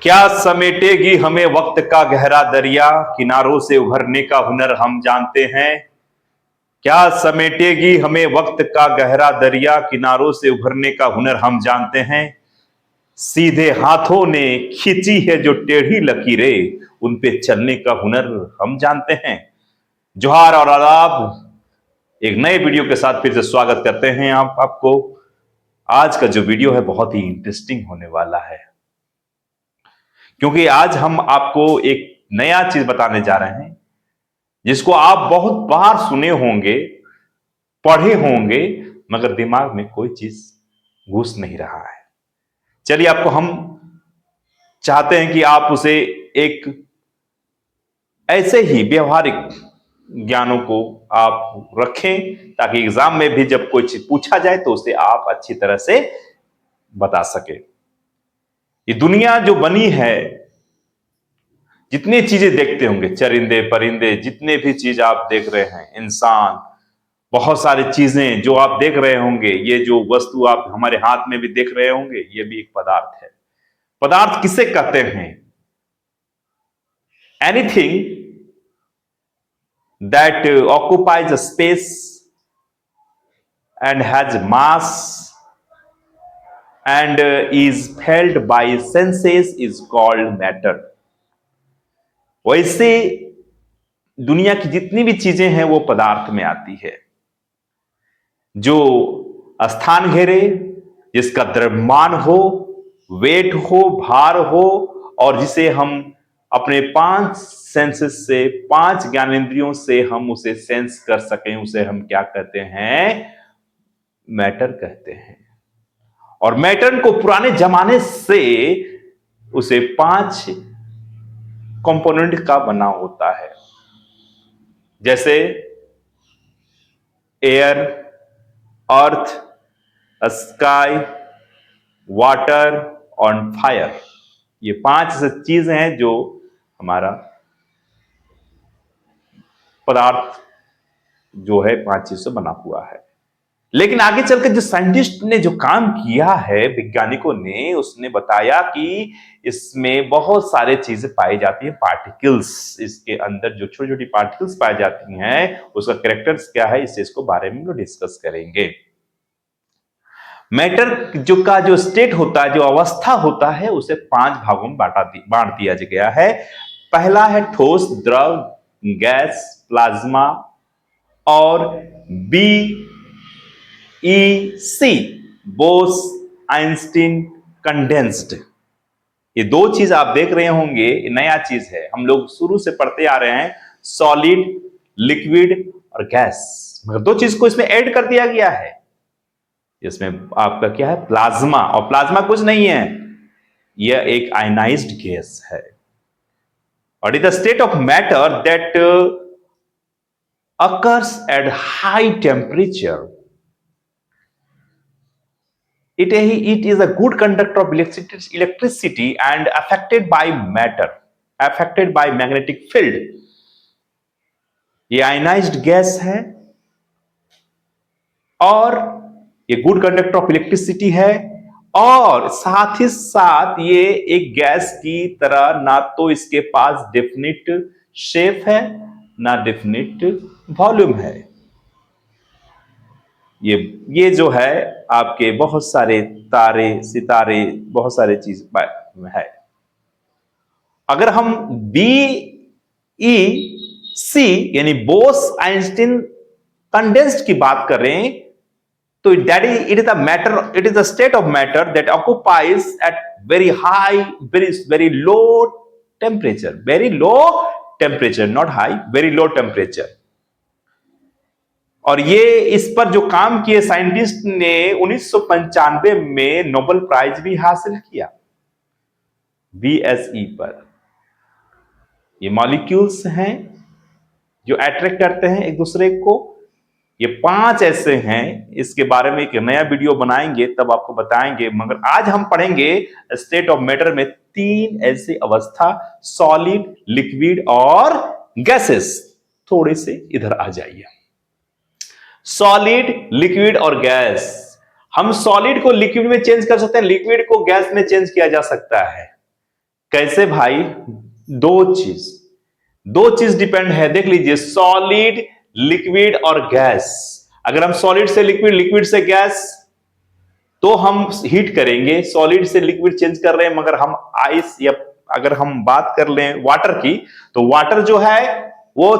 क्या समेटेगी हमें वक्त का गहरा दरिया, किनारों से उभरने का हुनर हम जानते हैं। क्या समेटेगी हमें वक्त का गहरा दरिया, किनारों से उभरने का हुनर हम जानते हैं। सीधे हाथों ने खींची है जो टेढ़ी लकीरें, उन पे चलने का हुनर हम जानते हैं। जोहार और आदाब। एक नए वीडियो के साथ फिर से स्वागत करते हैं आपको। आज का जो वीडियो है बहुत ही इंटरेस्टिंग होने वाला है, क्योंकि आज हम आपको एक नया चीज बताने जा रहे हैं जिसको आप बहुत बार सुने होंगे, पढ़े होंगे, मगर दिमाग में कोई चीज घुस नहीं रहा है। चलिए, आपको हम चाहते हैं कि आप उसे एक ऐसे ही व्यवहारिक ज्ञानों को आप रखें, ताकि एग्जाम में भी जब कोई चीज पूछा जाए तो उसे आप अच्छी तरह से बता सके। ये दुनिया जो बनी है, जितनी चीजें देखते होंगे, चरिंदे परिंदे, जितने भी चीज आप देख रहे हैं, इंसान, बहुत सारी चीजें जो आप देख रहे होंगे, ये जो वस्तु आप हमारे हाथ में भी देख रहे होंगे, ये भी एक पदार्थ है। पदार्थ किसे कहते हैं? Anything that occupies a space and has mass and is felt by senses is called matter. वैसे दुनिया की जितनी भी चीजें हैं वो पदार्थ में आती है। जो स्थान घेरे, जिसका द्रव्यमान हो, वेट हो, भार हो, और जिसे हम अपने 5 सेंसेस से, 5 ज्ञानेंद्रियों से हम उसे सेंस कर सकें, उसे हम क्या कहते हैं? मैटर कहते हैं। और मैटर को पुराने जमाने से उसे 5 कंपोनेंट का बना होता है, जैसे एयर, अर्थ, स्काई, वाटर और फायर। ये 5 चीजें हैं जो हमारा पदार्थ जो है 5 चीज से बना हुआ है। लेकिन आगे चलकर जो साइंटिस्ट ने जो काम किया है, वैज्ञानिकों ने, उसने बताया कि इसमें बहुत सारे चीजें पाई जाती है, पार्टिकल्स। इसके अंदर जो छोटी छोटी पार्टिकल्स पाई जाती हैं, उसका कैरेक्टर्स क्या है, इस चीज को बारे में हम डिस्कस करेंगे। मैटर जो स्टेट होता है, जो अवस्था होता है, उसे 5 भागों में बांट दिया गया है। पहला है ठोस, द्रव, गैस, प्लाज्मा और BEC, बोस आइंस्टीन कंडेंस्ड। ये 2 चीज आप देख रहे होंगे, ये नया चीज है, हम लोग शुरू से पढ़ते आ रहे हैं, सॉलिड, लिक्विड और गैस, मगर 2 चीज को इसमें ऐड कर दिया गया है। इसमें आपका क्या है? प्लाज्मा। और प्लाज्मा कुछ नहीं है, यह एक आयनाइज्ड गैस है। और it is the state of matter that occurs at high temperature. It is a good conductor of electricity and affected by matter, affected by magnetic field. ये आयनाइज्ड गैस है और ये गुड कंडक्टर ऑफ इलेक्ट्रिसिटी है, और साथ ही साथ ये एक गैस की तरह ना तो इसके पास डेफिनिट शेप है, ना डेफिनिट वॉल्यूम है। ये जो है आपके बहुत सारे तारे, सितारे, बहुत सारे चीज है। अगर हम BEC यानी बोस आइंस्टीन कंडेंस्ड की बात करें, तो it is the matter, it is the state of matter that occupies at very high, very low temperature, very low temperature, not high, very low temperature. और ये इस पर जो काम किए साइंटिस्ट ने 1995 में नोबेल प्राइज भी हासिल किया, BSE पर। ये मॉलिक्यूल्स हैं जो अट्रैक्ट करते हैं एक दूसरे को। ये 5 ऐसे हैं, इसके बारे में एक नया वीडियो बनाएंगे, तब आपको बताएंगे, मगर आज हम पढ़ेंगे स्टेट ऑफ मैटर में 3 ऐसी अवस्था, सॉलिड, लिक्विड और गैसेस। थोड़े से इधर आ जाइए। सॉलिड, लिक्विड और गैस। हम सॉलिड को लिक्विड में चेंज कर सकते हैं, लिक्विड को गैस में चेंज किया जा सकता है। कैसे भाई? दो चीज डिपेंड है, देख लीजिए, सॉलिड, लिक्विड और गैस। अगर हम सॉलिड से लिक्विड, लिक्विड से गैस, तो हम हीट करेंगे। सॉलिड से लिक्विड चेंज कर रहे हैं, मगर हम आइस या अगर हम बात कर लें वाटर की, तो वाटर जो है वो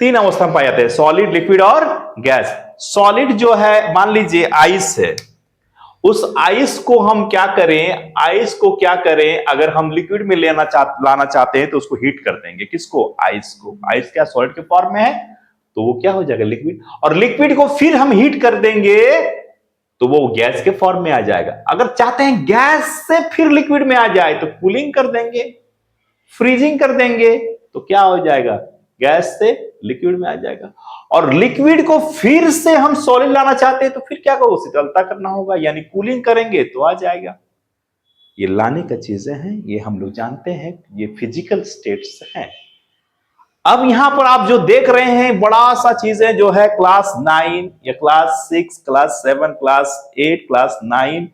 तीन अवस्था में पाए जाते हैं, सॉलिड, लिक्विड और गैस। सॉलिड जो है, मान लीजिए आइस है, उस आइस को हम क्या करें, आइस को क्या करें, अगर हम लिक्विड में लाना चाहते हैं तो उसको हीट कर देंगे। किसको? आइस को। आइस क्या सॉलिड के फॉर्म में है, तो वो क्या हो जाएगा? लिक्विड। और लिक्विड को फिर हम हीट कर देंगे तो वो गैस के फॉर्म में आ जाएगा। अगर चाहते हैं गैस से फिर लिक्विड में आ जाए तो कूलिंग कर देंगे, फ्रीजिंग कर देंगे, तो क्या हो जाएगा? गैस से लिक्विड में आ जाएगा। और लिक्विड को फिर से हम सॉलिड लाना चाहते हैं तो फिर क्या करो? शीतलता करना होगा, यानी कूलिंग करेंगे तो आ जाएगा। ये लाने का चीजें हैं, ये हम लोग जानते हैं, ये फिजिकल स्टेट्स हैं। अब यहां पर आप जो देख रहे हैं बड़ा सा चीजें जो है क्लास 9 या class 6, class 7, class 8, class 9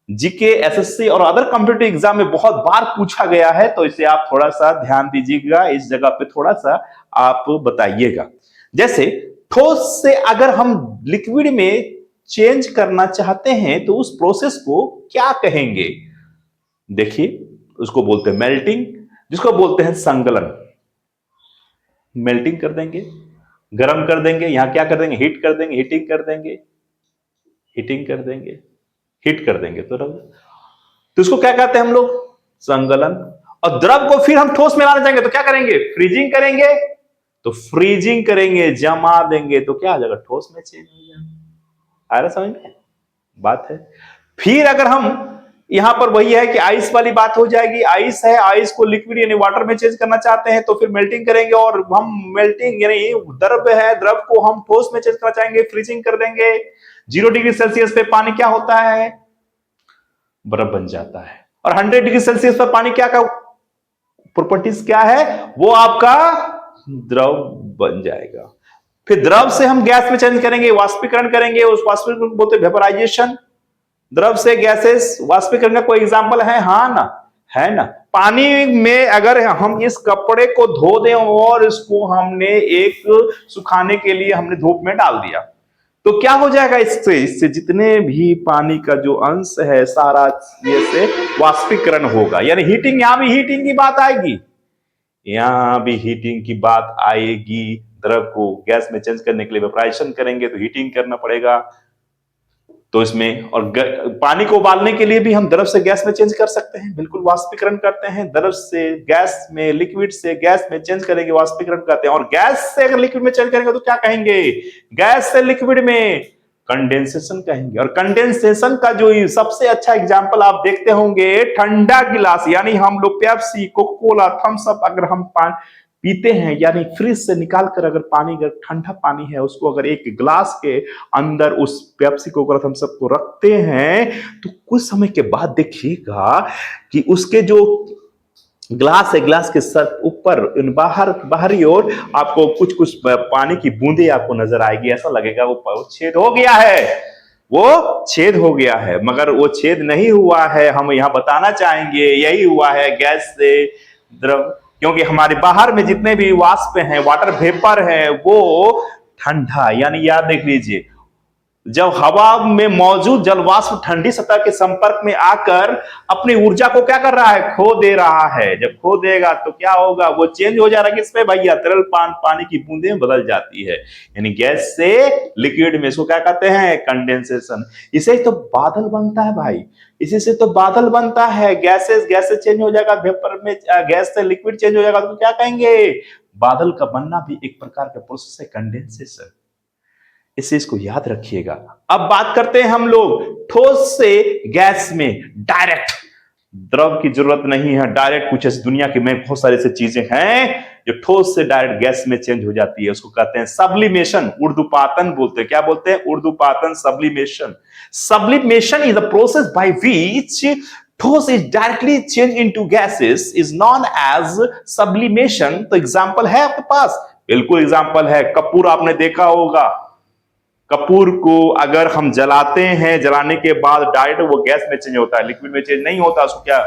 GK, SSC और अदर कॉम्पिटिटिव एग्जाम में बहुत बार पूछा गया है, तो इसे आप थोड़ा सा ध्यान दीजिएगा, इस जगह पे थोड़ा सा आप बताइएगा। जैसे ठोस से अगर हम लिक्विड में चेंज करना चाहते हैं तो उस प्रोसेस को क्या कहेंगे? देखिए, उसको बोलते हैं मेल्टिंग, जिसको बोलते हैं संगलन। मेल्टिंग कर देंगे, गर्म कर देंगे, यहां क्या कर देंगे? हीट कर देंगे, हीटिंग कर देंगे, हीटिंग कर देंगे, हीट कर देंगे, तो इसको क्या कहते हैं हम लोग? संगलन। और द्रव को फिर हम ठोस में लाना चाहेंगे तो क्या करेंगे? फ्रीजिंग करेंगे, तो फ्रीजिंग करेंगे, जमा देंगे, तो क्या आ जाएगा? ठोस में चेंज हो जाएगा। आ रहा समझ में? बात है। फिर अगर हम यहां पर वही है कि आइस वाली बात हो जाएगी, आइस है, आइस को लिक्विड यानी वाटर में चेंज करना चाहते हैं तो फिर मेल्टिंग करेंगे, और हम मेल्टिंग यानी द्रव है, द्रव को हम ठोस में चेंज करना चाहेंगे, फ्रीजिंग कर देंगे। 0 डिग्री सेल्सियस पे पानी क्या होता है? बर्फ बन जाता है। और 100 डिग्री सेल्सियस पर पानी क्या का प्रॉपर्टीज क्या है? वो आपका द्रव बन जाएगा। फिर द्रव से हम गैस में चेंज करेंगे, वाष्पीकरण करेंगे, उस वाष्पीकरण को बोलते हैं वेपराइजेशन। द्रव से गैसेस वाष्पीकरण का कोई एग्जांपल है? हाँ ना, है ना। पानी में अगर हम इस कपड़े को धो दें और इसको हमने एक सुखाने के लिए हमने धूप में डाल दिया, तो क्या हो जाएगा? इससे जितने भी पानी का जो अंश है सारा ये से वाष्पीकरण होगा, यानी हीटिंग। यहां भी हीटिंग की बात आएगी, यहां भी हीटिंग की बात आएगी। द्रव को गैस में चेंज करने के लिए वेपराइजेशन करेंगे तो हीटिंग करना पड़ेगा, तो इसमें। और पानी को उबालने के लिए भी हम द्रव से गैस में चेंज कर सकते हैं, बिल्कुल वाष्पीकरण करते हैं। द्रव से गैस में, लिक्विड से गैस में चेंज करेंगे, वाष्पीकरण करते हैं। और गैस से अगर लिक्विड में चेंज करेंगे तो क्या कहेंगे? गैस से लिक्विड में कंडेंसेशन कहेंगे। और कंडेंसेशन का जो सबसे अच्छा एग्जांपल आप देखते होंगे, ठंडा गिलास, यानी हम लोग Pepsi, Coca Cola, Thums Up अगर हम पीते हैं, यानी फ्रिज से निकाल कर अगर पानी, अगर ठंडा पानी है, उसको अगर एक गिलास के अंदर उस पेप्सी कोका थम्स अप को रखते हैं, तो कुछ समय के बाद देखिएगा कि उसके जो ग्लास है, ग्लास के सर ऊपर बाहरी ओर आपको कुछ कुछ पानी की बूंदे आपको नजर आएगी। ऐसा लगेगा वो छेद हो गया है, वो छेद हो गया है, मगर वो छेद नहीं हुआ है। हम यहां बताना चाहेंगे यही हुआ है गैस से द्रव, क्योंकि हमारे बाहर में जितने भी वाष्प हैं, वाटर वेपर है, वो ठंडा, यानी याद देख लीजिए, जब हवा में मौजूद जल वाष्प ठंडी सतह के संपर्क में आकर अपनी ऊर्जा को क्या कर रहा है? खो दे रहा है। जब खो देगा तो क्या होगा? वो चेंज हो जा रहा है किस पे भैया? तरल पानी की बूंदे में बदल जाती है, यानी गैस से लिक्विड में। इसको क्या कहते हैं? कंडेंसेशन। इसे तो बादल बनता है भाई, इसी से तो बादल बनता है। गैस से चेंज हो जाएगा, वेपर में गैस से लिक्विड चेंज हो जाएगा तो क्या कहेंगे? बादल का बनना भी एक प्रकार का प्रोसेस है, कंडेंसेशन। इस चीज को याद रखिएगा। अब बात करते हैं हम लोग ठोस से गैस में डायरेक्ट। द्रव की जरूरत नहीं है, डायरेक्ट कुछ ऐसी दुनिया की में बहुत सारी ऐसी चीजें हैं जो ठोस से डायरेक्ट गैस में चेंज हो जाती है। उसको कहते हैं सब्लिमेशन, उर्दूपातन बोलते हैं। क्या बोलते हैं? उर्दूपातन, sublimation. Sublimation is the process by which ठोस is directly changed into gases is known as sublimation। तो एग्जांपल है आपके पास? बिल्कुल एग्जांपल है। कपूर आपने देखा होगा, कपूर को अगर हम जलाते हैं, जलाने के बाद डायरेक्ट वो गैस में चेंज होता है, लिक्विड में चेंज नहीं होता। उसको क्या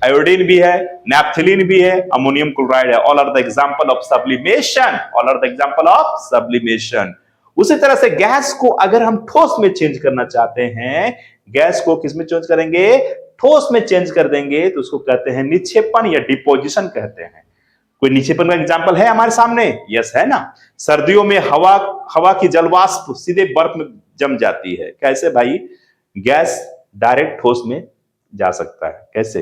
आयोडीन भी है, नैप्थलीन भी है, अमोनियम क्लोराइड है। All are the example of sublimation, all are the example of sublimation. उसी तरह से गैस को अगर हम ठोस में चेंज करना चाहते हैं, गैस को किस में चेंज करेंगे, ठोस में चेंज कर देंगे, तो उसको कहते हैं निक्षेपण या डिपोजिशन कहते हैं। कोई निक्षेपण का एग्जांपल है हमारे सामने? यस, है ना। सर्दियों में हवा की जलवाष्प सीधे बर्फ में जम जाती है। कैसे भाई? गैस डायरेक्ट ठोस में जा सकता है। कैसे?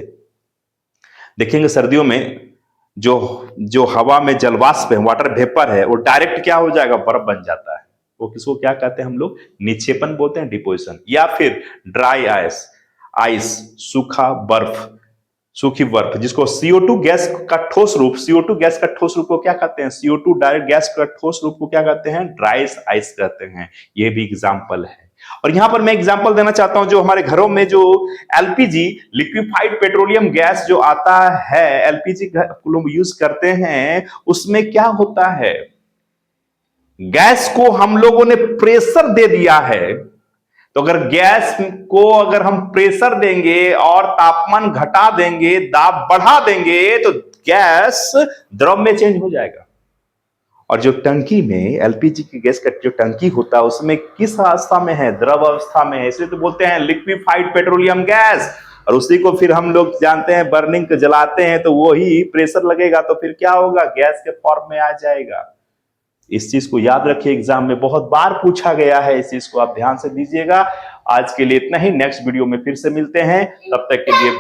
देखेंगे सर्दियों में जो हवा में जलवाष्प है, वाटर वेपर है, वो डायरेक्ट क्या हो जाएगा, बर्फ बन जाता है। वो किसको क्या कहते हैं हम लोग? निक्षेपण बोलते हैं, डिपोजिशन। या फिर ड्राई आइस, सूखा बर्फ, सूखी बर्फ, जिसको CO2 गैस का ठोस रूप, CO2 गैस का ठोस रूप को क्या कहते हैं? CO2 डायरेक्ट गैस का ठोस रूप को क्या कहते हैं? ड्राई आइस कहते हैं। ये भी एग्जांपल है। और यहां पर मैं एग्जांपल देना चाहता हूं, जो हमारे घरों में जो LPG, लिक्विफाइड पेट्रोलियम गैस जो आता है, LPG लोग यूज करते हैं, उसमें क्या होता है, गैस को हम लोगों ने प्रेशर दे दिया है। तो अगर गैस को अगर हम प्रेशर देंगे और तापमान घटा देंगे, दाब बढ़ा देंगे, तो गैस द्रव में चेंज हो जाएगा। और जो टंकी में LPG की गैस का जो टंकी होता है, उसमें किस अवस्था में है? द्रव अवस्था में है। इसलिए तो बोलते हैं लिक्विफाइड पेट्रोलियम गैस। और उसी को फिर हम लोग जानते हैं, बर्निंग जलाते हैं तो वही प्रेशर लगेगा, तो फिर क्या होगा, गैस के फॉर्म में आ जाएगा। इस चीज को याद रखिए, एग्जाम में बहुत बार पूछा गया है, इस चीज को आप ध्यान से दीजिएगा। आज के लिए इतना ही, नेक्स्ट वीडियो में फिर से मिलते हैं, तब तक के लिए